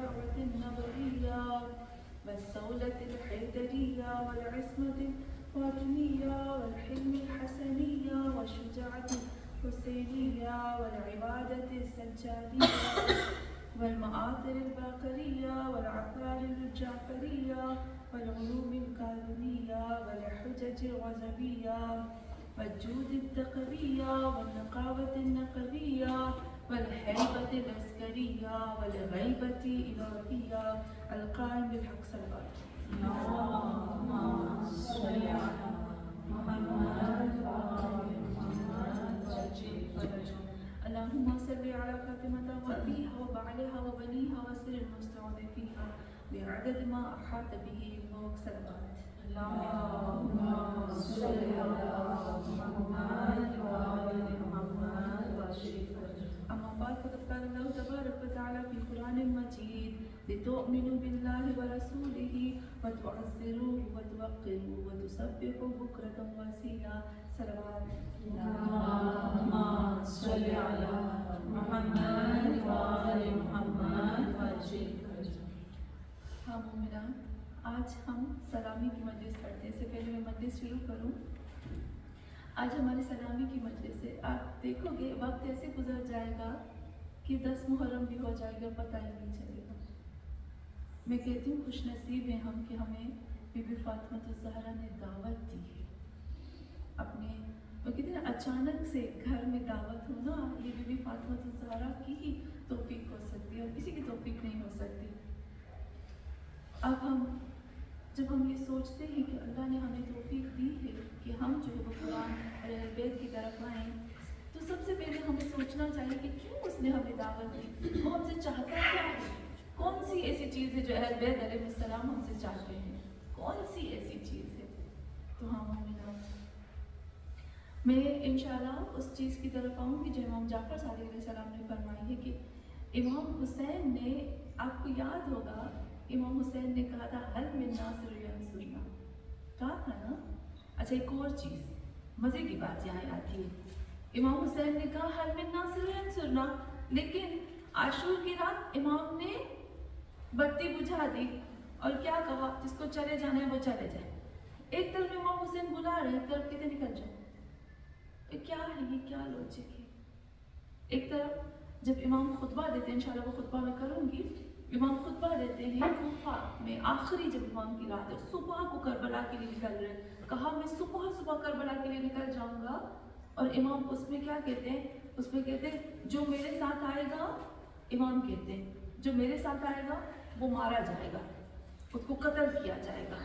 والدعوة النبوية والسولة الحيدرية والعصمة الفاطمية والحلم الحسنية والشجاعة الحسينية والعبادة السجادية والمآثر الباقرية والعقار الجعفرية والعلوم الكاظمية والحجج الغزبية والجود الدقبية والنقاوة النقبية والهيبة العسكرية والغيبة الإلهية القائم بالحق صلوات. اللهم صل على محمد وآل محمد وعجل فرجهم. اللهم صل على فاطمة وأبيها وبعلها وبنيها وسر المستضعفيها بعدد ما أحاط به علمك صلوات. اللهم صل على محمد وآل محمد وعجل فرجهم. أما بعد فقد قال الله تبارك وتعالى في القرآن المجيد لتؤمنوا بالله ورسوله وتعزروه وتوقروه وتسبحوا بكرة وأصيلا صلوات. اللهم صل على محمد وآل محمد وعجل فرجهم. हाँ मोमिनान, आज हम सलामी की मजलिस पढ़ते हैं। इससे पहले मैं मजलिस शुरू करूं, आज हमारी सलामी की मजलिस है। आप देखोगे वक्त ऐसे गुजर जाएगा कि 10 मुहर्रम भी हो जाएगा, पता ही नहीं चलेगा। मैं कहती हूँ खुश नसीब हैं हम कि हमें बीबी फातिमा ज़हरा ने दावत दी है। अपने वो कहते हैं अचानक से घर में दावत हो ना, ये बीबी फातिमा ज़हरा की ही तौफीक हो सकती है और किसी की तौफीक नहीं हो सकती। अब जब हम ये सोचते हैं कि अल्लाह ने हमें तौफीक दी है कि हम जो है वो कुरान और अहले बैत की तरफ आएँ, तो सबसे पहले हमें सोचना चाहिए कि क्यों उसने हमें दावत दी, वो हमसे चाहता क्या है, कौन सी ऐसी चीज़ है जो अहले बैत अलैहिस्सलाम हमसे चाहते हैं, कौन सी ऐसी चीज़ है। तो हाँ मोमिनात, मैं इंशाल्लाह उस चीज़ की तरफ आऊँगी जो इमाम जाफ़र सादिक़ अलैहिस्सलाम ने फरमाई है कि इमाम हुसैन ने, आपको याद होगा इमाम हुसैन ने कहा था हल मिन नासिर यंसुरना, कहा था ना। अच्छा एक और चीज़ मज़े की बात यहाँ आती है, इमाम हुसैन ने कहा हल मिन नासिर यंसुरना, लेकिन आशूर की रात इमाम ने बत्ती बुझा दी और क्या कहा, जिसको चले जाना है वो चले जाए। एक तरफ इमाम हुसैन बुला रहे, एक तरफ कहते निकल जाओ। क्या है ये, क्या लॉजिक है। एक तरफ जब इमाम खुतबा देते हैं, इंशाल्लाह वो खुतबा मैं करूँगी, इमाम खुतबा देते हैं कूफा में, आखिरी जब इमाम की रात है, सुबह को करबला के लिए निकल रहे हैं, कहा मैं सुबह सुबह करबला के लिए निकल जाऊंगा। और इमाम उसमें क्या कहते हैं, उसमें कहते हैं जो मेरे साथ आएगा, इमाम कहते हैं जो मेरे साथ आएगा वो मारा जाएगा, उसको कत्ल किया जाएगा।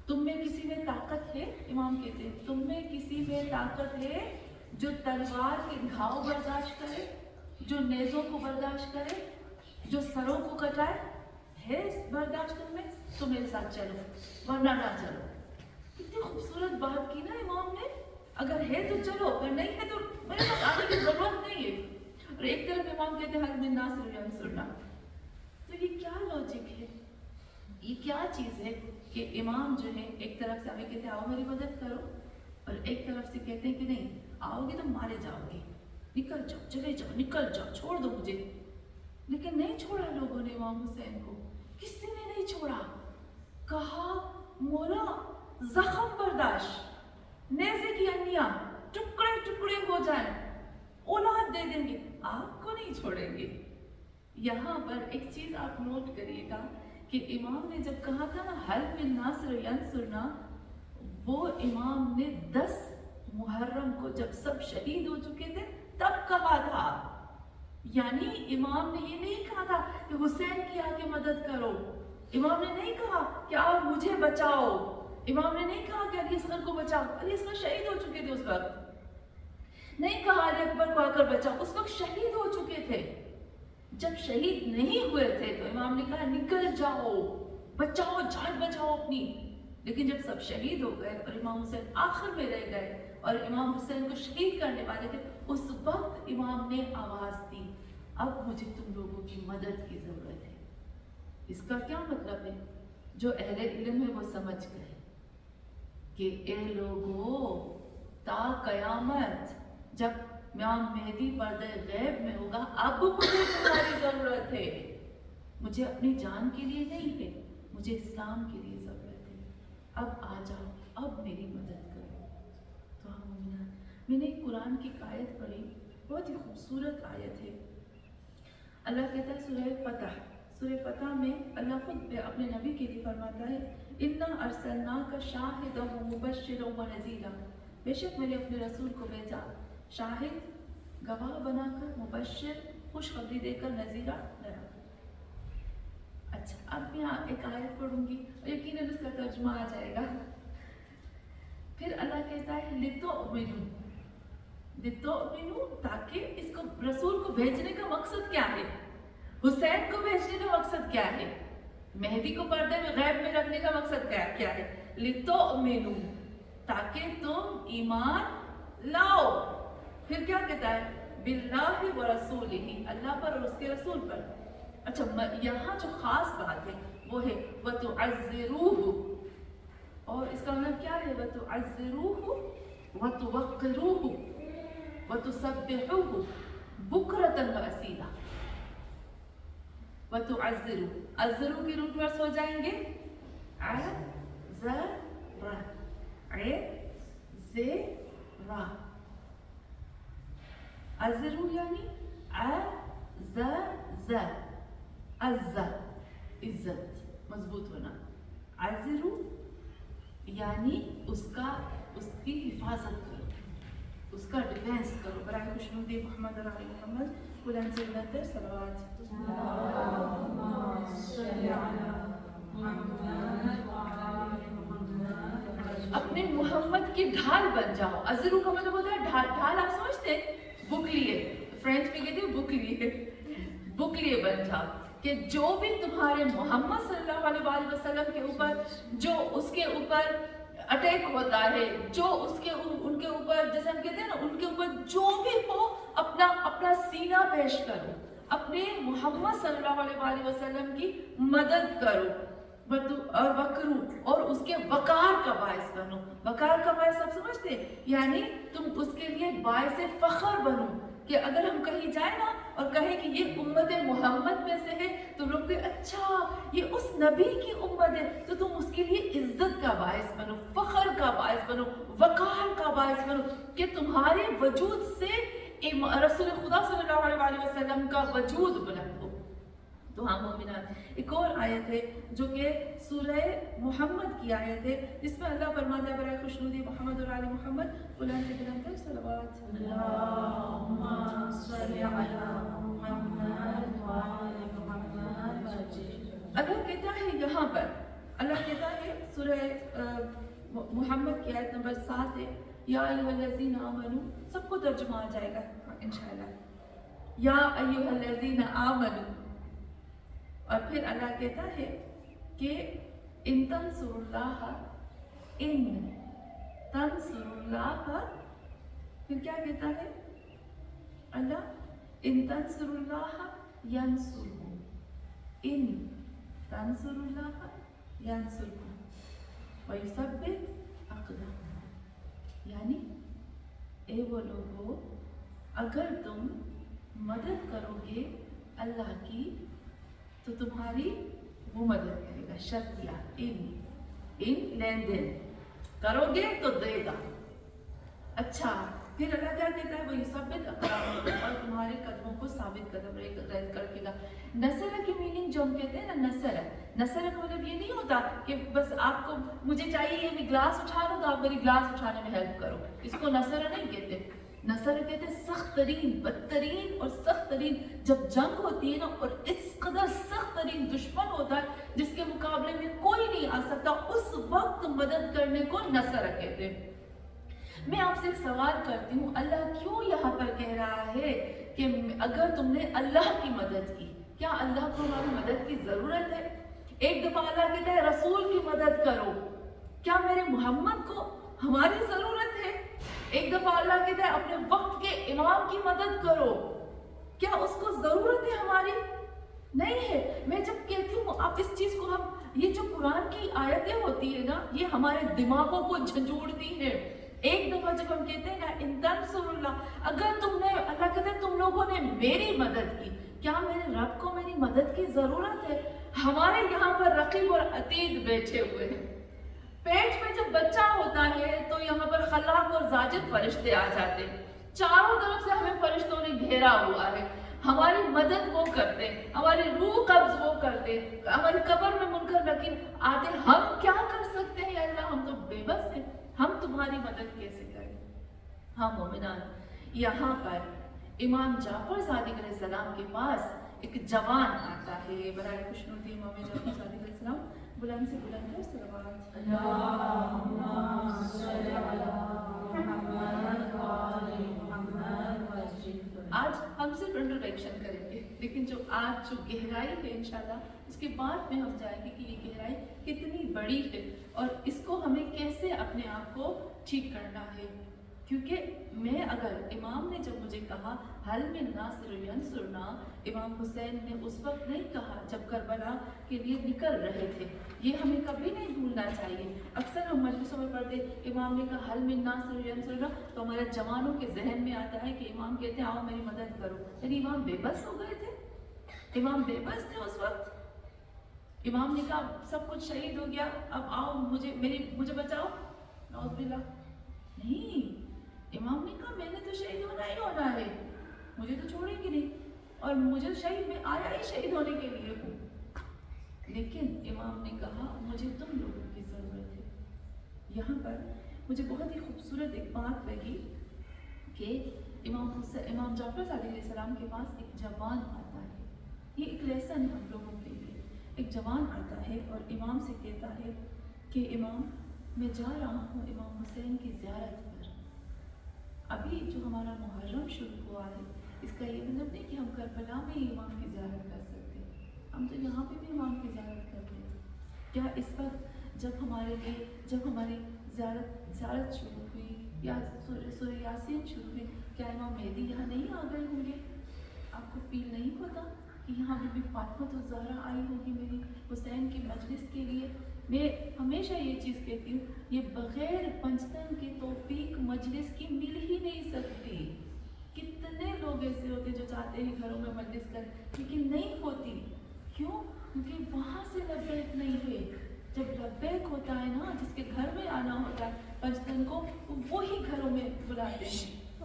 तुम में किसी में ताकत है, इमाम कहते हैं तुम में किसी में ताकत है जो तलवार के घाव बर्दाश्त करे, जो नेज़ों को बर्दाश्त करे, जो सरों को कटाए, है बर्दाश्त तुम में, तो मेरे साथ चलो वरना ना चलो। कितनी खूबसूरत बात की ना इमाम ने, अगर है तो चलो, अगर नहीं है तो मेरे साथ आने की जरूरत नहीं है। और एक तरफ इमाम कहते हैं हल मिन नासिर यंसुरना, तो ये क्या लॉजिक है, ये क्या चीज़ है कि इमाम जो है एक तरफ से हमें कहते हैं आओ मेरी मदद करो, और एक तरफ से कहते हैं कि नहीं आओगे तो मारे जाओगे, निकल जाओ, चले जाओ, निकल जाओ, छोड़ दो मुझे। लेकिन नहीं छोड़ा लोगों ने इमाम हुसैन को, किसी ने नहीं छोड़ा। कहा मौला जख्म बर्दाश्त, नेज़े की अन्नियां टुकड़े टुकड़े हो जाए, औलाद दे देंगे, आपको नहीं छोड़ेंगे। यहाँ पर एक चीज़ आप नोट करिएगा कि इमाम ने जब कहा था ना हल मिन नासिर यंसुरना, वो इमाम ने 10 मुहर्रम को जब सब शहीद हो चुके थे तब कहा था। यानी इमाम ने ये नहीं कहा था कि हुसैन की आके मदद करो, इमाम ने नहीं कहा कि आप मुझे बचाओ, इमाम ने नहीं कहा कि अली असगर को बचाओ, अली असगर शहीद हो चुके थे उस वक्त, नहीं कहा अली अकबर को आकर बचाओ, उस वक्त शहीद हो चुके थे। जब शहीद नहीं हुए थे तो इमाम ने कहा निकल जाओ, बचाओ, जान बचाओ अपनी। लेकिन जब सब शहीद हो गए और इमाम हुसैन आखिर में रह गए और इमाम हुसैन को शहीद करने वाले थे, उस वक्त इमाम ने आवाज़ दी अब मुझे तुम लोगों की मदद की ज़रूरत है। इसका क्या मतलब है, जो अहले इल्म है वो समझ गए कि ए लोगों, ता क़यामत जब इमाम मेहदी पर्दे गैब में होगा, अब मुझे तुम्हारी ज़रूरत है। मुझे अपनी जान के लिए नहीं है, मुझे इस्लाम के लिए ज़रूरत है, अब आ जाओ, अब मेरी मदद करो। तो हाँ मोमिना, मैंने एक कुरान की आयत पढ़ी, बहुत ही खूबसूरत आयत है। अल्लाह कहता है सूरह फतह में अल्लाह खुद अपने नबी के लिए फरमाता है, इन्ना अरसलनाका शाहिदन व मुबश्शिरन व नज़ीरा, बेशक मैंने अपने रसूल को भेजा शाहिद गवाह बनाकर, मुबश्शिर खुशखबरी देकर, नज़ीरा डराकर। अच्छा, अब मैं एक आयत पढ़ूंगी और यकीनन उसका तर्जुमा आ जाएगा। फिर अल्लाह कहता है लितुमिनु, ताकि इसको रसूल को भेजने का मकसद क्या है, हुसैन को भेजने का मकसद क्या है, मेहदी को पर्दे में गैब में रखने का मकसद क्या है, लितुमिनु, ताकि तुम ईमान लाओ। फिर क्या कहता है, बिल्लाहि व रसूलिही, अल्लाह पर और उसके रसूल पर। अच्छा, यहाँ जो खास बात है वो है वतुअज़्ज़िरूहु, और इसका मतलब क्या है, वतुअज़्ज़िरूहु वतुवक़्क़िरूहु वतुसब्बिहूहु बुक्रतन व असीला। वतुअज़्ज़िरू, अज़्ज़िरू के रूट वर्ड्स हो जाएंगे अज़्ज़रा, अज़्ज़रू यानी अज़्ज़ा, इज्जत, मजबूत होना। अज़्ज़रू यानी उसकी हिफाजत करो, उसका डिफेंस करो। बराए खुशनुदी मोहम्मद और आले मोहम्मद कुरान से बेहतर सलवात। अपने मोहम्मद की ढाल बन जाओ। अज़्ज़रू का मतलब होता है ढाल। ढाल आप समझते हैं, बुकलिए, फ्रेंच में कहते हैं बुकलिए, बुकलिए बन जाओ कि जो भी तुम्हारे मोहम्मद सल्लल्लाहु अलैहि वसल्लम के ऊपर, जो उसके ऊपर अटैक होता है, जो उनके ऊपर, जैसे हम कहते हैं ना, उनके ऊपर जो भी हो, अपना सीना पेश करो, अपने मोहम्मद सल्लल्लाहु अलैहि वसल्लम की मदद करो, और वकरू, और उसके वकार का बायस बनो। वकार का बायस आप समझते हैं, यानी तुम उसके लिए बायस फख्र बनो, कि अगर हम कहीं जाए ना और कहें कि ये उम्मत मोहम्मद में से है, तो लोग भी अच्छा ये उस नबी की उम्मत है, तो तुम उसके लिए इज्जत का बायस बनो, फख्र का बायस बनो, वकार का बायस बनो, कि तुम्हारे वजूद से रसूल खुदा सल्लल्लाहु अलैहि वसल्लम का वजूद बुलंद हो। तो हाँ मोमिनात, एक और आयत है जो कि सूरह मोहम्मद की आयत है, जिसमें अल्लाह फरमाता है, बराए खुशनुदी मोहम्मद और आले मोहम्मद कुरान से बुलंद सलवात। अल्लाहुम्मा सल्ली अला मुहम्मद व आले मुहम्मद। अल्लाह कहता है यहाँ पर, अल्लाह कहता है सूरह मोहम्मद की आयत नंबर 7 है, या अय्युहल्लज़ीना आमनू, सबको तर्जुमा आ जाएगा इंशाअल्लाह, या अय्युहल्लज़ीना आमनू। और फिर अल्लाह कहता है कि इन तंसुरुल्लाह, फिर क्या कहता है अल्लाह, इन तंसुरुल्लाह यंसुरकुम, इन तंसुरुल्लाह यंसुरकुम व युसब्बित अक़दामकुम, यानी ए वो लोगों, अगर तुम मदद करोगे अल्लाह की तो तुम्हारी वो मदद करेगा। शर्तिया इन लेन देन करोगे तो देगा। अच्छा, फिर अल्लाह क्या कहता है, वो युसब्बित अक़दामकुम, और तुम्हारे कदमों को साबित कदम रखेगा। नसर की मीनिंग जो हम कहते हैं ना, नसर का मतलब ये नहीं होता कि बस आपको, मुझे चाहिए ये मैं ग्लास उठा लूँ तो आप मेरी ग्लास उठाने में हेल्प करो, इसको नसर नहीं कहते। नसर कहते हैं सख्त तरीन, बदतरीन और सख्त तरीन, जब जंग होती है ना और इस कदर सख्त तरीन दुश्मन होता है जिसके मुकाबले में कोई नहीं आ सकता, उस वक्त मदद करने को नसर कहते हैं। मैं आपसे एक सवाल करती हूँ, अल्लाह क्यों यहाँ पर कह रहा है कि अगर तुमने अल्लाह की मदद की, क्या अल्लाह को हमारी मदद की जरूरत है? एक दफा अल्लाह कहता है रसूल की मदद करो, क्या मेरे मोहम्मद को हमारी जरूरत है? एक दफा अल्लाह कहता है अपने वक्त के इमाम की मदद करो, क्या उसको जरूरत है हमारी? नहीं है। मैं जब कहती हूँ आप इस चीज को, हम ये जो कुरान की आयतें होती है ना, ये हमारे दिमागों को झंझोड़ती है। एक दफा जब हम कहते हैं ना इन तंसुरुल्लाह, अगर तुमने, अल्लाह कहता है तुम लोगों ने मेरी मदद की, کیا میرے رب کو میری مدد کی ضرورت ہے؟ ہمارے یہاں پر رقیب اور عتید بیٹھے ہوئے ہیں. پیٹ میں جب بچہ ہوتا ہے تو یہاں پر خلاق اور زاجر فرشتے آ جاتے ہیں. چاروں طرف سے ہمیں فرشتوں نے گھیرا ہوا ہے. ہماری مدد وہ کرتے ہیں, ہماری روح قبض وہ کرتے ہیں, ہماری قبر میں منکر نکیر آتے. ہم کیا کر سکتے ہیں اللہ؟ ہم تو بے بس ہیں. ہم تمہاری مدد کیسے کریں؟ ہاں مومنان, یہاں پر امام جعفر صادق علیہ السلام کے پاس ایک جوان آتا ہے. برائے خوشنودی امام جعفر صادق علیہ السلام بلند سے بلند کر صلوات. اللہم صلی علی محمد و آل محمد وسلم. آج ہم صرف انٹروڈکشن کریں گے, لیکن جو آج جو گہرائی ہے انشاءاللہ اس کے بعد میں ہم جائیں گے کہ یہ گہرائی کتنی بڑی ہے اور اس کو ہمیں کیسے اپنے آپ کو ٹھیک کرنا ہے. کیونکہ میں اگر امام نے جب مجھے کہا حل من ناصر ینصرنا, امام حسین نے اس وقت نہیں کہا جب کربلا کے لیے نکل رہے تھے. یہ ہمیں کبھی نہیں بھولنا چاہیے. اکثر ہم مجلسوں میں پڑھتے امام نے کہا حل من ناصر ینصرنا, تو ہمارے جوانوں کے ذہن میں آتا ہے کہ امام کہتے ہیں آؤ میری مدد کرو. یعنی امام بے بس ہو گئے تھے, امام بے بس تھے اس وقت. امام نے کہا سب کچھ شہید ہو گیا, اب آؤ مجھے بچاؤ. نعوذ باللہ. نہیں, امام نے کہا میں نے تو شہید ہونا ہی ہونا ہے, مجھے تو چھوڑیں گے نہیں, اور مجھے شہید میں آیا ہی شہید ہونے کے لیے ہوں. لیکن امام نے کہا مجھے تم لوگوں کی ضرورت ہے. یہاں پر مجھے بہت ہی خوبصورت ایک بات لگی کہ امام جعفر صادق علیہ السلام کے پاس ایک جوان آتا ہے. یہ ایک لیسن ہے ہم لوگوں کے لیے. ایک جوان آتا ہے اور امام سے کہتا ہے کہ امام میں جا رہا ہوں امام حسین کی زیارت پر. ابھی جو ہمارا محرم شروع ہوا ہے اس کا یہ مطلب نہیں کہ ہم کربلا میں ہی امام کی زیارت کر سکتے, ہم تو یہاں پہ بھی امام کی زیارت کرتے ہیں. کیا اس وقت جب ہماری زیارت شروع ہوئی یا سورہ یاسین شروع ہوئی, کیا امام مہدی یہاں نہیں آ گئے ہوں گے؟ آپ کو فیل نہیں ہوتا کہ یہاں بی بی فاطمہ الزہرا آئی ہوگی میری حسین کی مجلس کے لیے؟ میں ہمیشہ یہ چیز کہتی ہوں, یہ بغیر پنجتن کی توفیق مجلس کی مل ہی نہیں سکتی. کتنے لوگ ایسے ہوتے جو چاہتے ہیں گھروں میں مجلس کریں لیکن نہیں ہوتی. کیوں؟ کیونکہ وہاں سے لبیک نہیں ہے. جب لبیک ہوتا ہے نا, جس کے گھر میں آنا ہوتا ہے پنجتن کو, وہی گھروں میں بلاتے ہیں.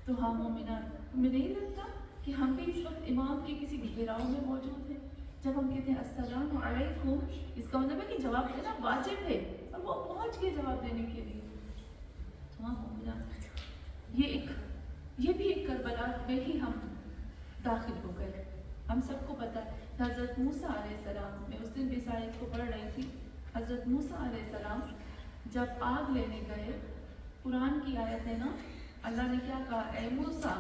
تو ہاں مومنان, ہمیں نہیں لگتا کہ ہم بھی اس وقت امام کے کسی گھیراؤ میں موجود ہیں؟ جب ہم کہتے ہیں السلام علیکم, اس کا مطلب ہے کہ جواب دینا واجب ہے, اور وہ پہنچ کے جواب دینے کے لیے. تو ہاں مومنان, یہ بھی ایک کربلا میں ہی ہم داخل ہو گئے. ہم سب کو پتہ ہے حضرت موسیٰ علیہ السلام, میں اس دن بھی اس آیت کو پڑھ رہی تھی, حضرت موسیٰ علیہ السلام جب آگ لینے گئے, قرآن کی آیت ہے نا, اللہ نے کیا کہا, اے موسیٰ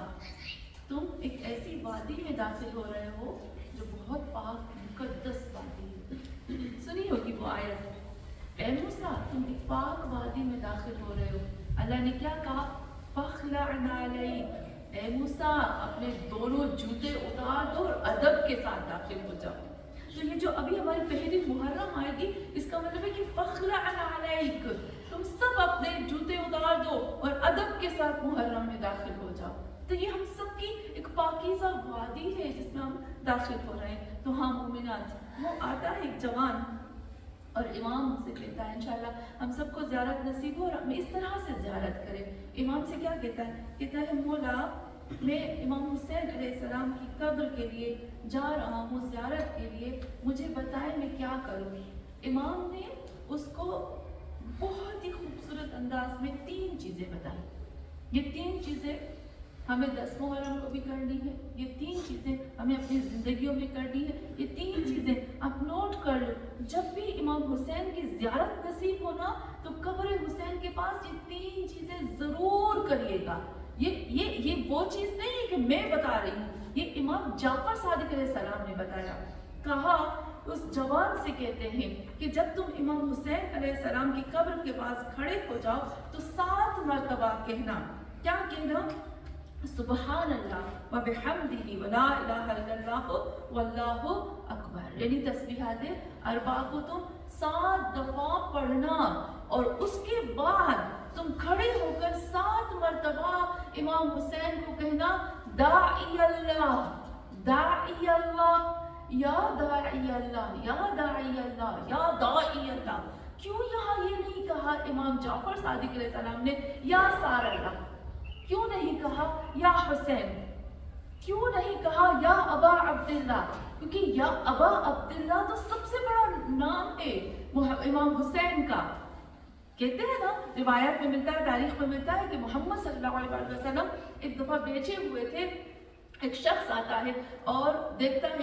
تم ایک ایسی وادی میں داخل ہو رہے ہو جو بہت پاک مقدس وادی ہے. سنی ہوگی وہ آیت, اے موسیٰ تم ایک پاک وادی میں داخل ہو رہے ہو. اللہ نے کیا کہا, فاخلع نعلیک, اے موسیٰ اپنے دونوں جوتے اتار دو اور ادب کے ساتھ داخل ہو جاؤ. تو یہ جو ابھی ہماری پہلی محرم آئے گی, اس کا مطلب ہے کہ فاخلع نعلیک, تم سب اپنے جوتے اتار دو اور ادب کے ساتھ محرم میں داخل ہو جاؤ. تو یہ ہم سب کی ایک پاکیزہ وادی ہے جس میں ہم داخل ہو رہے ہیں. تو ہاں مومنات, وہ آتا ہے ایک جوان اور امام سے کہتا ہے انشاءاللہ ہم سب کو زیارت نصیب ہو اور ہم اس طرح سے زیارت کریں. امام سے کیا کہتا ہے, کہتا ہے مولا میں امام حسین علیہ السلام کی قبر کے لیے جا رہا ہوں زیارت کے لیے, مجھے بتائے میں کیا کروں. امام نے اس کو بہت ہی خوبصورت انداز میں 3 چیزیں بتائی. یہ 3 چیزیں ہمیں 10 محرم کو بھی کرنی ہے, یہ 3 چیزیں ہمیں اپنی زندگیوں میں کرنی ہے. یہ 3 چیزیں آپ نوٹ کر لو, جب بھی امام حسین کی زیارت نصیب ہونا تو قبر حسین کے پاس یہ 3 چیزیں ضرور کریے گا. یہ وہ چیز نہیں ہے کہ میں بتا رہی ہوں, یہ امام جعفر صادق علیہ السلام نے بتایا. کہا اس جوان سے کہتے ہیں کہ جب تم امام حسین علیہ السلام کی قبر کے پاس کھڑے ہو جاؤ تو 7 مرتبہ کہنا. کیا کہنا؟ سبحان اللہ و بحمدہ ولا الہ الا اللہ واللہ اکبر. یعنی تسبیحات 4 کو تم 7 دفعہ پڑھنا, اور اس کے بعد تم کھڑے ہو کر 7 مرتبہ امام حسین کو کہنا داعی اللہ दाई अल्लाह या दाई अल्लाह या दाई अल्लाह या दाई अल्लाह। क्यों यहाँ ये नहीं कहा इमाम जाफर सादिक अलैहिस्सलाम ने या सार अल्लाह? क्यों नहीं कहा या हुसैन? क्यों नहीं कहा या अबा अब्दुल्ला? क्योंकि या अबा अब्दुल्ला तो सबसे बड़ा नाम है इमाम हुसैन का। कहते हैं ना, रिवायत में मिलता है, तारीख में मिलता है कि मोहम्मद सल्लल्लाहु अलैहि वसल्लम एक दफा बैठे हुए थे, एक शख्स आता है और देखता है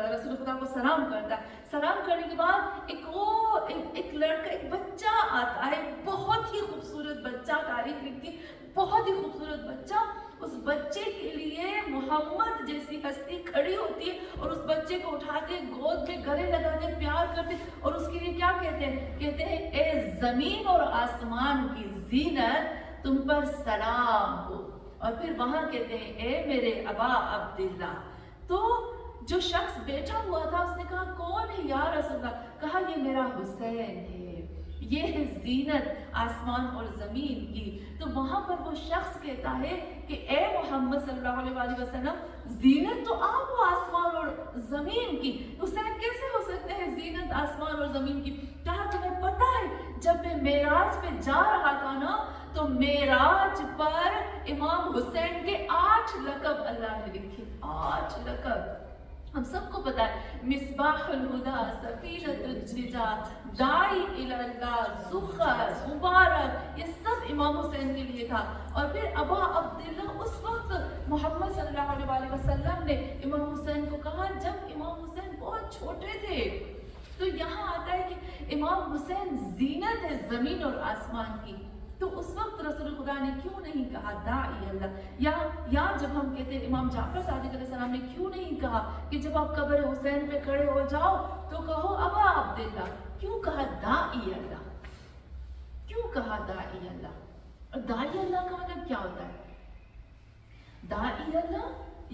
रसूल खुदा को सलाम करता है। सलाम करने के बाद एक लड़का, एक बच्चा आता है, बहुत ही खूबसूरत बच्चा, तारीख लिखती बहुत ही खूबसूरत बच्चा। उस बच्चे के लिए मोहम्मद जैसी हस्ती खड़ी होती है और उस बच्चे को उठाते, गोद में गले लगाते, प्यार करते और उसके लिए क्या कहते हैं? कहते हैं ए जमीन और आसमान की जीनत तुम पर सलाम हो। और फिर वहां कहते हैं ए मेरे अबा अब्दुल्ला। तो जो शख्स बैठा हुआ था उसने कहा कौन है या रसूलल्लाह? कहा ये मेरा हुसैन है, ये है जीनत आसमान और जमीन की। तो वहां पर वो शख्स कहता है कि ए मोहम्मद सल्लल्लाहु अलैहि वसल्लम, जीनत तो आप हो आसमान और जमीन की, हुसैन कैसे हो सकते हैं जीनत आसमान और जमीन की? कहा तुम्हें पता है जब मैं मेराज पे जा रहा था ना, तो मेराज पर इमाम हुसैन के 8 लक़ब अल्लाह ने लिखे, 8 लक़ब। हम सबको पता है मिसबाहुल हुदा, सफीनतुन निजात, दाई इलल्लाह, ज़ुखर, मुबारक, ये सब इमाम हुसैन के लिए था। और फिर अबा अब्दुल्ला, उस वक्त मोहम्मद सल्लल्लाहु अलैहि वसल्लम ने इमाम हुसैन को कहा जब इमाम हुसैन बहुत छोटे थे। तो यहाँ आता है कि इमाम हुसैन जीनत है ज़मीन और आसमान की। तो उस वक्त रसूल खुदा ने क्यों नहीं कहा दाई अल्लाह? या जब हम कहते हैं इमाम जाफर सादिक अलैहिस्सलाम ने क्यों नहीं कहा कि जब आप कब्र हुसैन पे खड़े हो जाओ तो कहो अबा अब्दुल्ला? क्यों कहा दाई अल्लाह? क्यों कहा दाई अल्लाह? और दाई अल्लाह का मतलब क्या होता है? दाई अल्लाह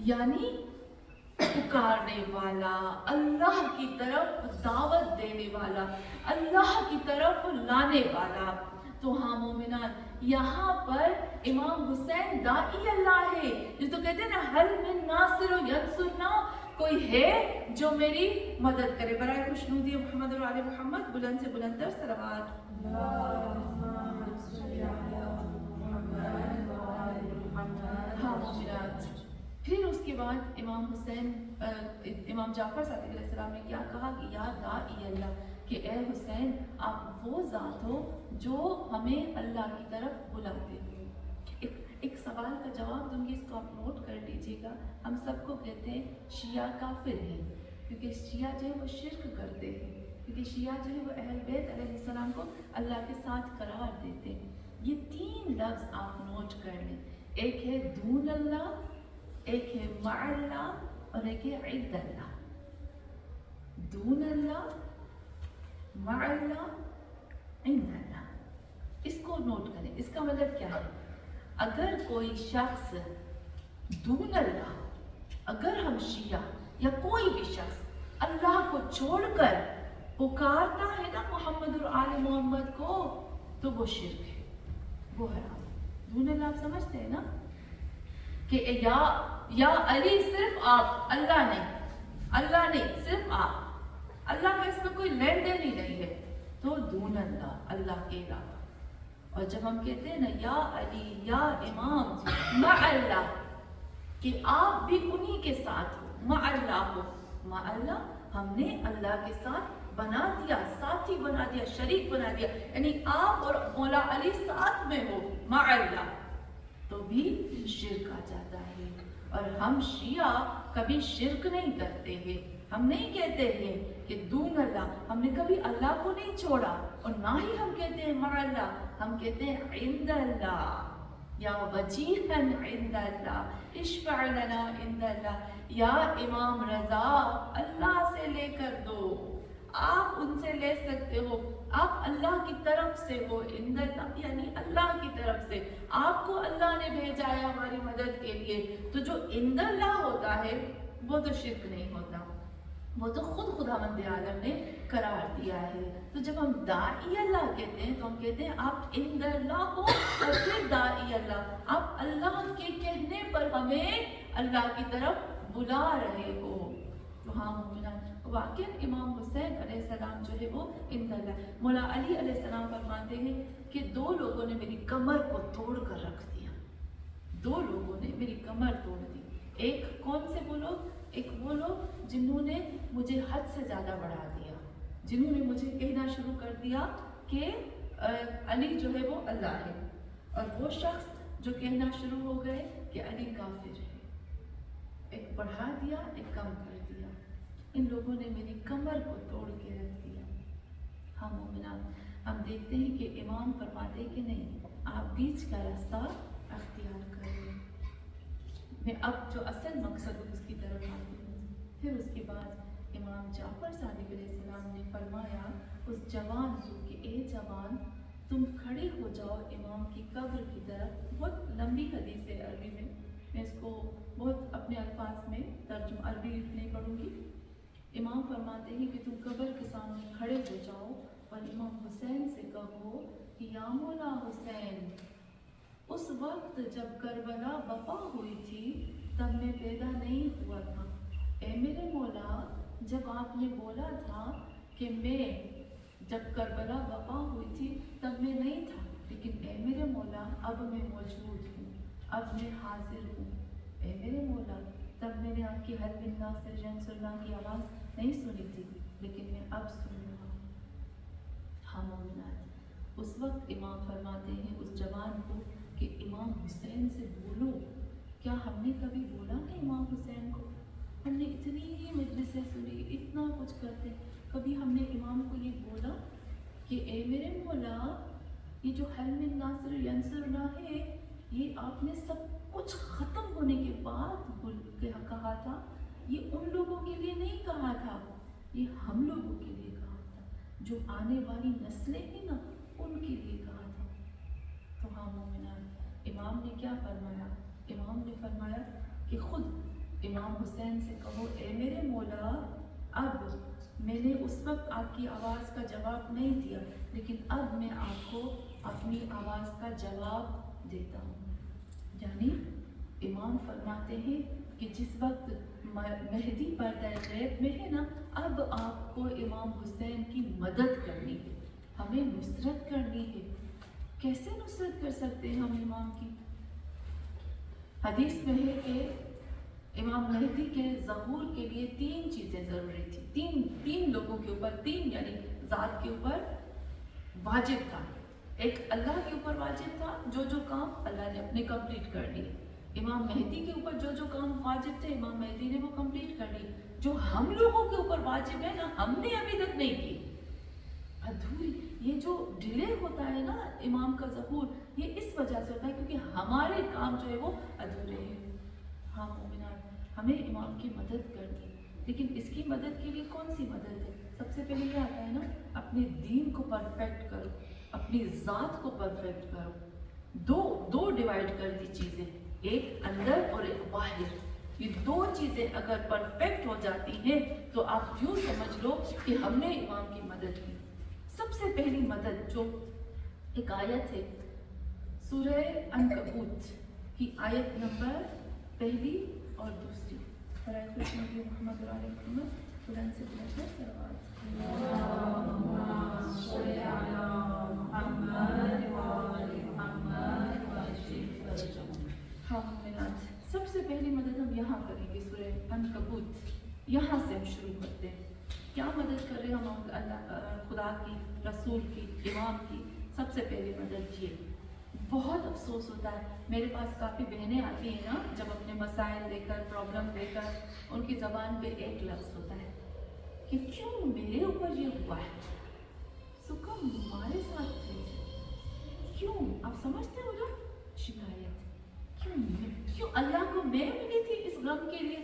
यानी पुकारने वाला, अल्लाह की तरफ दावत देने वाला, अल्लाह की तरफ लाने वाला। तो हाँ मोमिनान, यहाँ पर इमाम हुसैन दाई अल्लाह है। जो तो कहते हैं ना हल मिन नासिर यंसुरना, कोई है जो मेरी मदद करे। बराए खुशनुदी मोहम्मद और आले मोहम्मद, बुलंद से बुलंदर सलावत। हाँ मोमिनान, फिर उसके बाद इमाम हुसैन इमाम जाफर सादिक अलैहिस्सलाम ने क्या कहा कि या दाई अल्लाह, कि ए हुसैन आप वो ज़ात हो जो हमें अल्लाह की तरफ बुलाते हो। एक सवाल का जवाब दूंगी, इसको आप नोट कर लीजिएगा। हम सबको कहते हैं शिया काफिर है, क्योंकि शिया जो है वो शिर्क करते हैं, क्योंकि शिया जो है वो अहल बैत अलैहिस्सलाम को अल्लाह के साथ करार देते हैं। ये 3 लफ्ज़ आप नोट कर लें, एक है दून अल्लाह, एक है मअल्लाह और एक है इद्दल्लाह। दून अल्लाह, मअल्लाह, इद्दल्लाह, इसको नोट करें। इसका मतलब क्या है? अगर कोई शख्स दून अल्लाह, अगर हम शिया या कोई भी शख्स अल्लाह को छोड़कर पुकारता है ना मोहम्मद और आले मोहम्मद को, तो वो शिर्क है, वो हराम है। दून अल्लाह आप समझते हैं ना कि या अली सिर्फ आप, अल्लाह नहीं सिर्फ आप, अल्लाह का इसमें कोई लेन देन ही नहीं है, तो दून अल्लाह, अल्लाह के अलावा। और जब हम कहते हैं ना या अली या इमाम मा अल्लाह, कि आप भी उन्हीं के साथ हो, मा अल्लाह हो, मा अल्लाह हमने अल्लाह के साथ बना दिया, साथी बना दिया, शरीक बना दिया, यानी आप और मौला अली साथ में हो, मा अल्लाह, तो भी शिर्क आ जाता है। और हम शिया कभी शिर्क नहीं करते हैं। हम नहीं कहते हैं कि दून अल्लाह, हमने कभी अल्लाह को नहीं छोड़ा, और ना ही हम कहते हैं मा अल्लाह, हम कहते हैं इंदल्लाह या वजीहन इंदल्लाह, इश्फअ लना इंदल्लाह। या इमाम रजा अल्लाह से लेकर दो, आप उनसे ले सकते हो, आप अल्लाह की तरफ से हो, इंदल्लाह यानी अल्लाह की तरफ से, आपको अल्लाह ने भेजा है हमारी मदद के लिए। तो जो इंदल्लाह होता है वो तो शिर्क नहीं होता, वो तो खुद खुदावंद आलम ने करार दिया है। तो जब हम दाई अल्लाह कहते हैं तो हम कहते हैं आप इंदल्लाह हो, और फिर दाई अल्लाह, आप अल्लाह के कहने पर हमें अल्लाह की तरफ बुला रहे हो। तो हाँ मोमिना, वाकई इमाम हुसैन अलैहिस्सलाम जो है वो इंदल्ला। मौला अली अलैहिस्सलाम फरमाते हैं कि दो लोगों ने मेरी कमर को तोड़ कर रख दिया, दो लोगों ने मेरी कमर तोड़ दी। एक कौन से वो लोग? एक वो लोग जिन्होंने मुझे हद से ज़्यादा बढ़ा दिया, जिन्होंने मुझे कहना शुरू कर दिया कि अली जो है वो अल्लाह है, और वो शख्स जो कहना शुरू हो गए कि अली काफिर है। एक बढ़ा दिया, एक कम कर दिया। इन लोगों ने मेरी कमर को तोड़ के रख दिया। हाँ मोमिना, हम देखते हैं कि इमाम फरमाते कि नहीं, आप बीच का रास्ता अख्तियार करें। मैं अब जो असल मकसद है उसकी तरफ आती हूँ। फिर उसके बाद इमाम जाफर सादिक अलैहिस्सलाम ने फरमाया उस जवान को कि ए जवान, तुम खड़े हो जाओ इमाम की कब्र की तरफ। बहुत लंबी हदीस है अरबी में, मैं इसको बहुत अपने अल्फाज में तर्जुमा अरबी नहीं पढ़ूंगी। इमाम फरमाते हैं कि तुम कब्र के सामने खड़े हो जाओ और इमाम हुसैन से कहो कि या मौला हुसैन, उस वक्त जब करबला बपा हुई थी तब मैं पैदा नहीं हुआ था। ए मेरे मौला, जब आपने बोला था कि मैं जब करबला बपा हुई थी तब मैं नहीं था, लेकिन ए मेरे मौला अब मैं मौजूद हूँ, अब मैं हाजिर हूँ। ए मेरे मौला, तब मैंने आपकी हर बिन नासिर जंसुल्लाह की आवाज़ नहीं सुनी थी, लेकिन मैं अब सुन रहा हूँ। हाँ मोमिनात, उस वक्त इमाम फरमाते हैं उस जवान को कि इमाम हुसैन से बोलो। क्या हमने कभी बोला है इमाम हुसैन को? हमने इतनी मजलिसें सुनी, इतना कुछ करते, कभी हमने इमाम को ये बोला कि ए मेरे मौला, ये जो हल मिन नासिर यंसुरना है, ये आपने सब कुछ ख़त्म होने के बाद कहा था, ये उन लोगों के लिए नहीं कहा था, ये हम लोगों के लिए कहा था, जो आने वाली नस्लें हैं ना, उनके लिए कहा था। तो हाँ मोमिना, इमाम ने क्या फरमाया? इमाम ने फरमाया कि खुद इमाम हुसैन से कहो, ए मेरे मौला, अब मैंने उस वक्त आपकी आवाज़ का जवाब नहीं दिया, लेकिन अब मैं आपको अपनी आवाज़ का जवाब देता हूँ। यानी इमाम फरमाते हैं कि जिस वक्त मेहदी पर्दा गैब में है ना, अब आपको इमाम हुसैन की मदद करनी है, हमें नुसरत करनी है। कैसे नुसरत कर सकते हैं हम इमाम की? हदीस में है कि इमाम मेहदी के ज़हूर के लिए तीन चीज़ें ज़रूरी थी। तीन लोगों के ऊपर, तीन यानी ज़ात के ऊपर वाजिब था। एक अल्लाह के ऊपर वाजिब था, जो काम अल्लाह ने अपने कंप्लीट कर लिए। इमाम मेहदी के ऊपर जो काम वाजिब थे, इमाम मेहदी ने वो कंप्लीट कर लिए। जो हम लोगों के ऊपर वाजिब है ना, हमने अभी तक नहीं की, अधूरी। ये जो डिले होता है ना इमाम का ज़हूर, ये इस वजह से होता है क्योंकि हमारे काम जो है वो अधूरे हैं। हाँ मोमिनात, हमें इमाम की मदद करनी है, लेकिन इसकी मदद के लिए कौन सी मदद है? सबसे पहले ये आता है ना, अपने दीन को परफेक्ट करो, अपनी ज़ात को परफेक्ट करो। दो डिवाइड कर दी चीज़ें, एक अंदर और एक बाहर। ये दो चीज़ें अगर परफेक्ट हो जाती हैं तो आप यूँ समझ लो कि हमने इमाम की मदद की। सबसे पहली मदद जो एक आयत है सूरह अनकबूत की आयत नंबर पहली और दूसरी, मोहम्मद बुलंद से बुलंद सलवात। हाँ मोमिनात, सबसे पहली मदद हम यहाँ करेंगे सूरह अनकबूत, यहाँ से हम शुरू करते हैं। क्या मदद कर रहे हैं हम अल्लाह, खुदा की, रसूल की, इमाम की? सबसे पहली मदद ये। बहुत अफसोस होता है, मेरे पास काफ़ी बहनें आती हैं ना, जब अपने मसाइल लेकर, प्रॉब्लम लेकर, उनकी ज़बान पे एक लफ्ज़ होता है कि क्यों मेरे ऊपर ये हुआ है, सुकम हमारे साथ थे, क्यों? आप समझते हो ना, शिकायत क्यों अल्लाह को मैं मिली थी इस गम के लिए,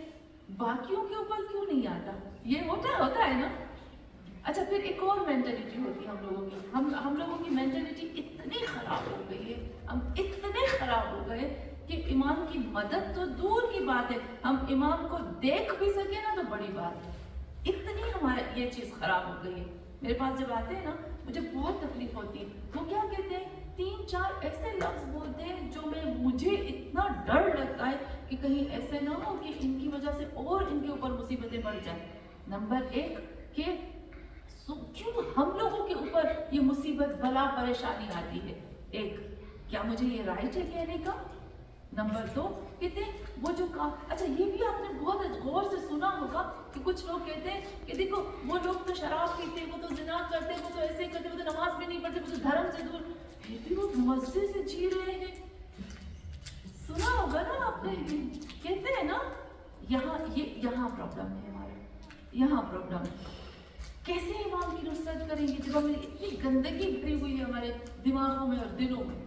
बाकियों के ऊपर क्यों नहीं आता? ये होता है ना। अच्छा, फिर एक और मेंटालिटी होती है हम लोगों की। हम लोगों की मेंटालिटी इतनी ख़राब हो गई है, हम इतने ख़राब हो गए कि इमाम की मदद तो दूर की बात है, हम इमाम को देख भी सके ना तो बड़ी बात है। इतनी हमारे ये चीज़ ख़राब हो गई है। मेरे पास जब आते हैं ना, मुझे बहुत तकलीफ होती है। वो क्या कहते हैं 3-4 ऐसे लफ्ज बोलते हैं जो मुझे इतना डर लगता है कि कहीं ऐसे ना हो कि इनकी वजह से और इनके ऊपर मुसीबतें बढ़ जाए। नंबर 1 कि क्यों हम लोगों के ऊपर ये मुसीबत बला परेशानी आती है, एक क्या मुझे ये राइट है कहने का। नंबर 2 कहते हैं वो जो काम, अच्छा ये भी आपने बहुत गौर से सुना होगा कि कुछ लोग कहते हैं कि देखो वो लोग तो शराब पीते, वो तो जिना करते, वो तो ऐसे करते, वो तो नमाज भी नहीं पढ़ते, वो तो धर्म से दूर, फिर भी वो मजे से जी रहे हैं। सुना होगा ना आपने, कहते हैं ना यहाँ प्रॉब्लम है हमारा, यहाँ प्रॉब्लम है। कैसे इमाम की नुसरत करेंगे जब हमें इतनी गंदगी भरी हुई है हमारे दिमागों में और दिलों में।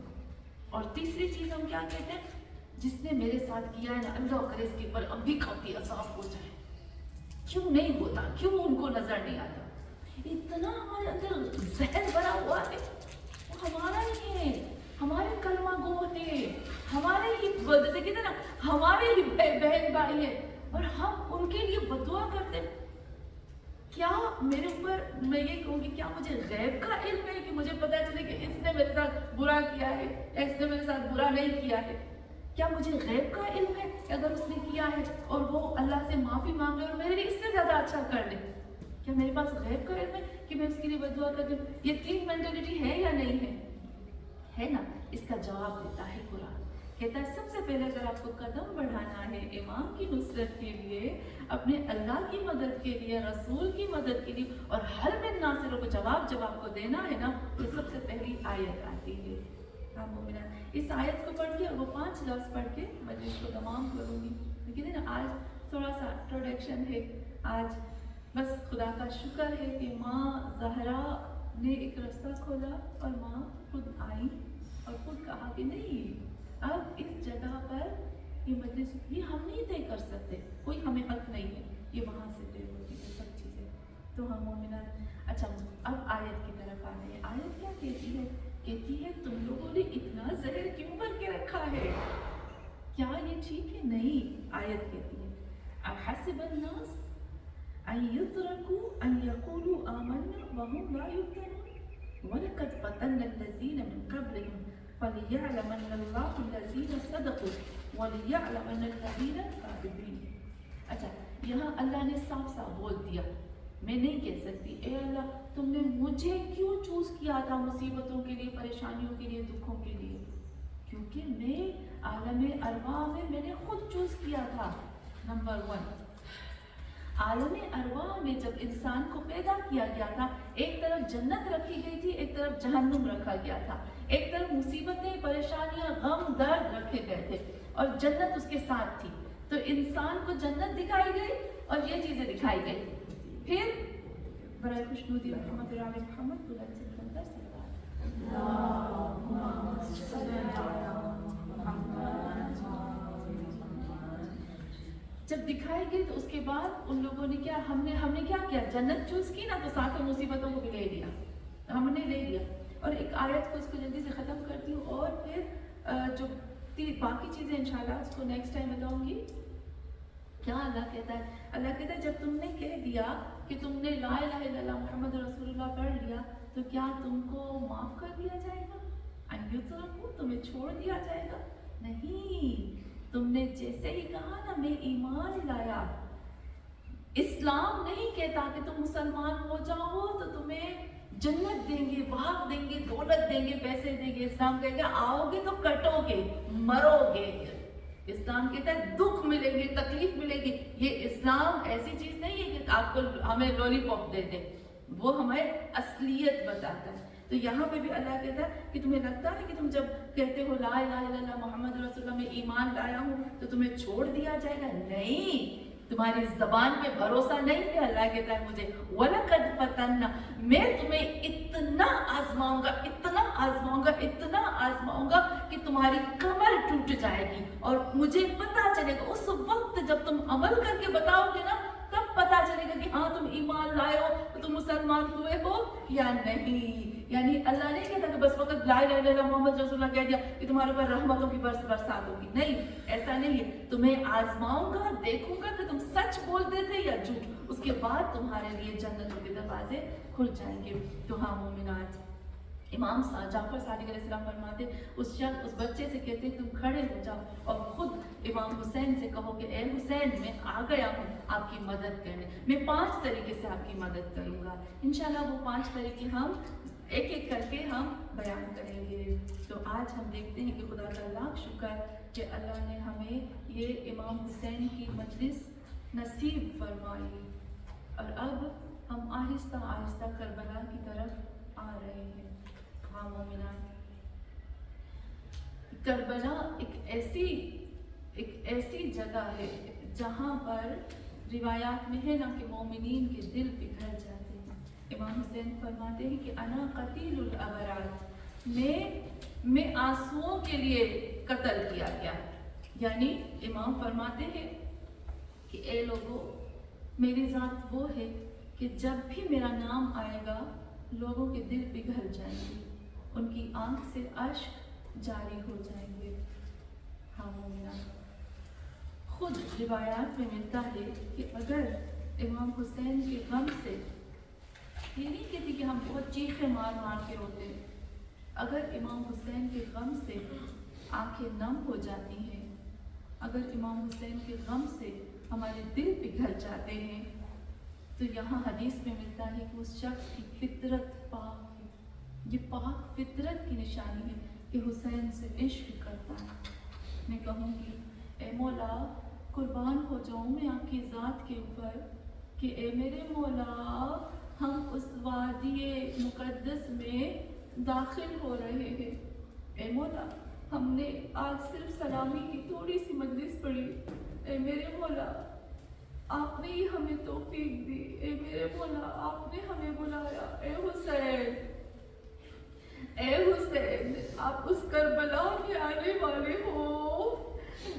और तीसरी चीज हम क्या कहते हैं, जिसने मेरे साथ किया है ना, अल्लाह करे इसके ऊपर अब भी खाती साफ हो जाए। क्यों नहीं होता, क्यों उनको नजर नहीं आता? इतना हमारे अंदर जहर भरा हुआ है, वो हमारा ही है, हमारे कलमा गो है, हमारे ही, जैसे कहते ना हमारे ही बहन भाई है, और हम उनके लिए बदुआ करते हैं। क्या मेरे ऊपर, मैं ये कहूँगी, क्या मुझे गैब का इल्म है कि मुझे पता चले कि इसने मेरे साथ बुरा किया है, इसने मेरे साथ बुरा नहीं किया है? क्या मुझे गैब का इल्म है कि अगर उसने किया है और वो अल्लाह से माफ़ी मांग ले और मेरे लिए इससे ज़्यादा अच्छा कर ले? क्या मेरे पास गैब का इल्म है कि मैं उसके लिए बदुआ कर दूँ? ये 3 मेंटालिटी है या नहीं है? है ना? इसका जवाब देता है कुरान। कहता है सबसे पहले अगर आपको कदम बढ़ाना है इमाम की नुसरत के लिए, अपने अल्लाह की मदद के लिए, रसूल की मदद के लिए, और हल में नासिरों को जवाब जब आपको देना है ना, तो सबसे पहली आयत आती है। इस आयत को पढ़ के और वो 5 लफ्ज़ पढ़ के मैं इसको तमाम करूँगी। लेकिन ना आज थोड़ा सा इंट्रोडक्शन है। आज बस खुदा का शुक्र है कि माँ ज़हरा ने एक रास्ता खोला और माँ खुद आई और खुद कहा कि नहीं, अब इस जगह पर ये मजलिस ये हम नहीं तय कर सकते, कोई हमें हक नहीं है, ये वहाँ से तय होती है सब चीज़ें। तो हम मोमिना, अच्छा अब आयत की तरफ आ रहे हैं। आयत क्या कहती है? कहती है तुम लोगों ने इतना जहर क्यों भर के रखा है, क्या ये ठीक है? नहीं, आयत कहती है अहसिबन्नास अन युतरकू अन यक़ूलू आमन्ना वहुम ला युफ्तनून वलक़द फ़तन्ना अल्लज़ीना मिन क़ब्लिहिम फलियअलमन्नल्लाहु अल्लज़ीना सदक़ू वलियअलमन्नल लज़ीना काज़िबीन। अच्छा, यहाँ अल्लाह ने साफ साफ बोल दिया, मैं नहीं कह सकती ए अल्लाह तुमने मुझे क्यों चूज किया था मुसीबतों के लिए, परेशानियों के लिए, दुखों के लिए, क्योंकि मैं आलम अरवा में मैंने खुद चूज किया था। नंबर 1, आलम अरवा में जब इंसान को पैदा किया गया था, एक तरफ जन्नत रखी गई थी, एक तरफ जहन्नुम रखा गया था, एक तरफ मुसीबतें, परेशानियां, गम, दर्द रखे गए थे और जन्नत उसके साथ थी। तो इंसान को जन्नत दिखाई गई और ये चीजें दिखाई गई। फिर बड़ा खुशनुदी मोहम्मद मोहम्मद बुलंद से बुलंदर जब दिखाई गई तो उसके बाद उन लोगों ने क्या, हमने क्या किया, जन्नत चूज की ना, तो साथ में मुसीबतों को भी ले लिया, हमने ले लिया। और एक आयत को इसको जल्दी से ख़त्म करती हूँ और फिर जो बाकी चीज़ें इंशाल्लाह उसको नेक्स्ट टाइम बताऊँगी। क्या अल्लाह कहता है? अल्लाह कहता है जब तुमने कह दिया कि तुमने ला इलाहा इल्लल्लाह मुहम्मद रसूलुल्लाह पढ़ लिया, तो क्या तुमको माफ़ कर दिया जाएगा? अय्युतरकू, तुम्हें छोड़ दिया जाएगा? नहीं, तुमने जैसे ही कहा ना मैं ईमान लाया, इस्लाम नहीं कहता कि तुम मुसलमान हो जाओ तो तुम्हें जन्नत देंगे, भाग देंगे, दौलत देंगे, पैसे देंगे। इस्लाम कहेगा आओगे तो कटोगे, मरोगे। इस्लाम कहता है दुख मिलेंगे, तकलीफ मिलेगी। ये इस्लाम ऐसी चीज नहीं है कि आपको हमें लॉलीपॉप दे दे, वो हमें असलियत बताता है। तो यहाँ पे भी अल्लाह कहता है कि तुम्हें लगता है कि तुम जब कहते हो ला इलाहा इल्लल्लाह मुहम्मद रसूलुल्लाह में ईमान लाया हूँ तो तुम्हें छोड़ दिया जाएगा? नहीं, तुम्हारी जबान पे भरोसा नहीं है। अल्लाह कहता है मुझे वलक़द फ़तन्ना, मैं तुम्हें इतना आजमाऊंगा, इतना आजमाऊंगा, इतना आजमाऊंगा कि तुम्हारी कमर टूट जाएगी। और मुझे पता चलेगा उस वक्त जब तुम अमल करके बताओगे ना, तब पता चलेगा कि हाँ तुम ईमान लाए हो, तो तुम मुसलमान हुए हो या नहीं। यानी अल्लाह नहीं कहता कि बस वक्त ला इलाहा इल्लल्लाह मोहम्मद रसूलुल्लाह कह दिया कि तुम्हारे ऊपर रहमतों की बरसात होगी। नहीं, ऐसा नहीं है। तुम्हें आजमाऊंगा, देखूंगा कि तुम सच बोलते थे या झूठ, उसके बाद तुम्हारे लिए जन्नतों के दरवाजे खुल जाएंगे। तो हाँ मोमिनात, امام جعفر صادق علیہ السلام فرماتے اس بچے سے کہتے تم کھڑے ہو جاؤ اور خود امام حسین سے کہو کہ اے حسین میں آ گیا ہوں آپ کی مدد کرنے، میں 5 طریقے سے آپ کی مدد کروں گا۔ انشاءاللہ وہ 5 طریقے ہم ایک ایک کر کے ہم بیان کریں گے۔ تو آج ہم دیکھتے ہیں کہ خدا کا لاکھ شکر کہ اللہ نے ہمیں یہ امام حسین کی مجلس نصیب فرمائی، اور اب ہم آہستہ آہستہ کربلا کی طرف آ رہے ہیں۔ ہاں مومنان، کربلا ایک ایسی جگہ ہے جہاں پر روایات میں ہے نا کہ مومنین کے دل پگھل جاتے ہیں۔ امام حسین فرماتے ہیں کہ انا قتیل الابرات، میں آنسوؤں کے لیے قتل کیا گیا۔ یعنی امام فرماتے ہیں کہ اے لوگوں، میری ذات وہ ہے کہ جب بھی میرا نام آئے گا لوگوں کے دل پگھل جائیں گے، ان کی آنکھ سے اشک جاری ہو جائیں گے۔ ہاں مومنہ، خود روایات میں ملتا ہے کہ اگر امام حسین کے غم سے، یہ نہیں کہتی کہ ہم بہت چیخیں مار مار کے روتے ہیں، اگر امام حسین کے غم سے آنکھیں نم ہو جاتی ہیں، اگر امام حسین کے غم سے ہمارے دل پگھل جاتے ہیں، تو یہاں حدیث میں ملتا ہے کہ اس شخص کی فطرت پاک ہے۔ یہ پاک فطرت کی نشانی ہے کہ حسین سے عشق کرتا ہے۔ میں کہوں گی اے مولا، قربان ہو جاؤں میں آپ کی ذات کے اوپر کہ اے میرے مولا، ہم اس وادی مقدس میں داخل ہو رہے ہیں۔ اے مولا، ہم نے آج صرف سلامی کی تھوڑی سی مجلس پڑھی، اے میرے مولا آپ نے ہی ہمیں توفیق دی، اے میرے مولا آپ نے ہمیں بلایا۔ اے حسین، اے حسین، آپ اس کربلا کے آنے والے ہو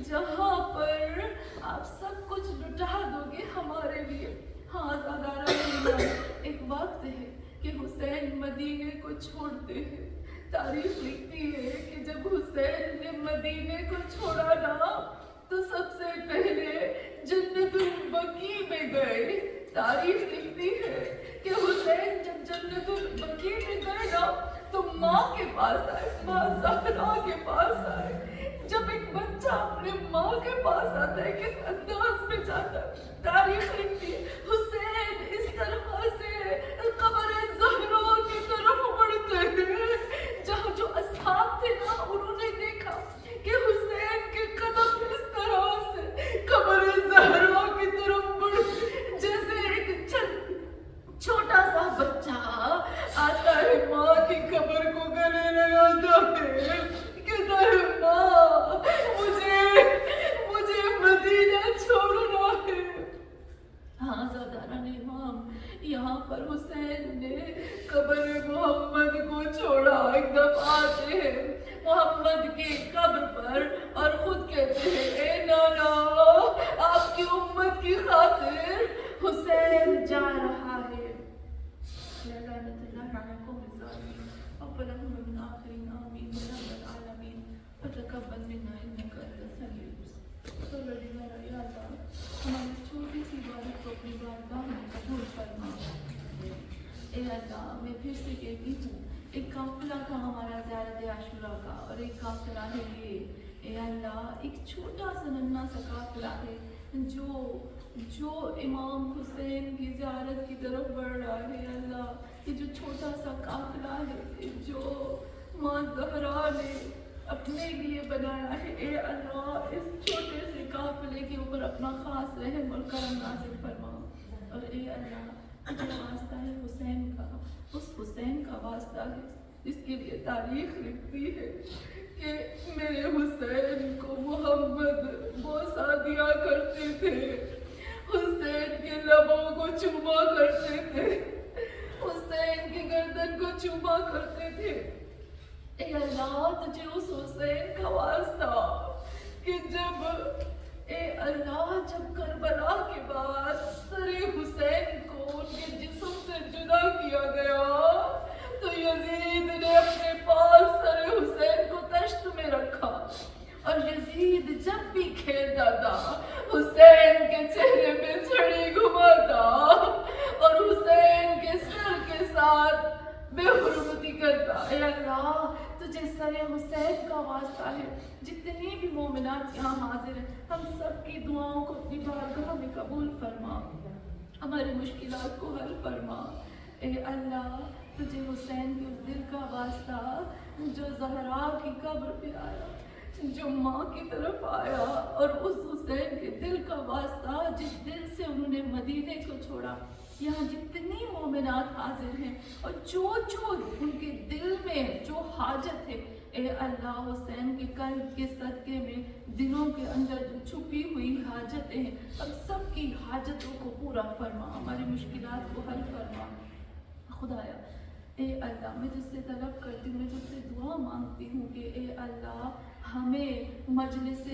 جہاں پر آپ سب کچھ لٹا دو گے ہمارے لیے۔ ہاں زادارہ، ایک وقت ہے کہ حسین مدینے کو چھوڑتے ہیں۔ تاریخ لکھتی ہے کہ جب حسین نے مدینے کو چھوڑا نا تو سب سے پہلے جنت البقیع میں گئے۔ تاریخ لکھتی ہے کہ حسین جب جنت البقیع میں گئے نا تو ماں کے پاس آئے، ماں زہرا کے پاس آئے۔ جب ایک بچہ اپنے ماں کے پاس آتا ہے کس انداز میں جاتا ہے، تاریخ لکھتی ہے حسین اس طرح سے قبر زہرا کی طرف بڑھتے ہیں۔ جہاں جو اصحاب تھے نا انہوں نے دیکھا کہ حسین کے قدم اس طرح سے قبر زہرا کی طرف بڑھتے، جیسے ایک چھوٹا سا بچہ آتا ہے ماں کی قبر کو گلے لگاتا ہے، کہتا ہے ماں مجھے مدینہ چھوڑنا ہے۔ ہاں زاداران امام، یہاں پر حسین نے قبر محمد کو چھوڑا۔ ایک دفعہ آتے ہیں محمد کی قبر پر اور خود کہتے ہیں اے نانا، آپ کی امت کی خاطر حسین جا رہا ہے۔ لعنت اللہ علی قوم الظالمین، ربنا من آخرین آمین یا رب العالمین، وتقبل منا انک انت السمیع العلیم۔ تو لڑینا یا اللہ، ہماری چھوٹی سی عبادت کو اپنی بارگاہ میں قبول فرما۔ اے اللہ، میں پھر سے کہتی ہوں، ایک قافلہ تھا ہمارا زیارت عاشوراء کا، اور ایک قافلہ ہے یہ۔ اے اللہ، ایک چھوٹا سا ننھا سا قافلہ ہے جو امام حسین کی زیارت کی طرف بڑھ رہا ہے۔ اللہ، یہ جو چھوٹا سا قافلہ ہے جو ماں زہرا نے اپنے لیے بنایا ہے، اے اللہ اس چھوٹے سے قافلے کے اوپر اپنا خاص رحم اور کرم نازل فرما۔ اور اے اللہ، جو واسطہ ہے حسین کا، اس حسین کا واسطہ ہے جس کے لیے تاریخ لکھتی ہے کہ میرے حسین کو محمد بوسہ دیا کرتے تھے، حسین کے لبوں کو چوما کرتے تھے، حسین کی گردن کو چوما کرتے تھے۔ اے اللہ، تجھے اس حسین کا واسطہ کہ جب اے اللہ جب کربلا کے بعد سر حسین کو ان کے جسم سے جدا کیا گیا تو یزید نے اپنے پاس سر حسین کو تشت میں رکھا، اور یزید جب بھی کھیلتا تھا حسین کے چہرے پہ چھڑی گھماتا اور حسین کے سر کے ساتھ بے حرمتی کرتا. اے اللہ تجھے سر حسین کا واسطہ ہے. جتنی بھی مومنات یہاں حاضر ہیں ہم سب کی دعاؤں کو اپنی بارگاہ میں قبول فرما, ہماری مشکلات کو حل فرما. اے اللہ تجھے حسین کے اس دل کا واسطہ جو زہرا کی قبر پہ آیا, جو ماں کی طرف آیا, اور اس حسین کے دل کا واسطہ جس دل سے انہوں نے مدینے کو چھوڑا. یہاں جتنی مومنات حاضر ہیں اور جو ان کے دل میں جو حاجت ہے, اے اللہ حسین کے قلب کے صدقے میں دلوں کے اندر جو چھپی ہوئی حاجتیں ہیں اب سب کی حاجتوں کو پورا فرما, ہماری مشکلات کو حل فرما. خدایا اے اللہ میں تجھ سے طلب کرتی ہوں, میں تجھ سے دعا مانگتی ہوں کہ اے اللہ ہمیں مجلس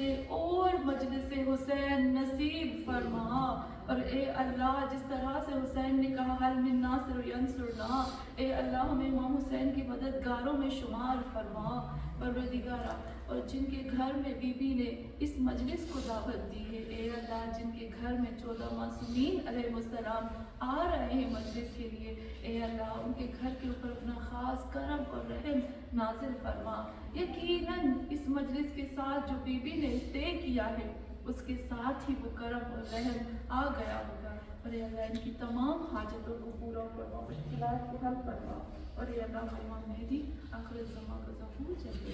حسین نصیب فرما. اور اے اللہ جس طرح سے حسین نے کہا حل من ناصر ینصرنا, اے اللہ ہمیں امام حسین کی مددگاروں میں شمار فرما. پروردگارا اور جن کے گھر میں بی بی نے اس مجلس کو دعوت دی ہے, اے اللہ جن کے گھر میں 14 معصومین علیہ السلام آ رہے ہیں مجلس کے لیے, اے اللہ ان کے گھر کے اوپر اپنا خاص کرم اور رحم نازل فرما. یقیناً اس مجلس کے ساتھ جو بی بی نے طے کیا ہے اس کے ساتھ ہی وہ کرم اور رحم آ گیا ہوگا. اور اے اللہ ان کی تمام حاجتوں کو پورا فرما, مشکلات کو حل فرما. اور اے اللہ امام مہدی آخر الزمان کا ظہور جلدی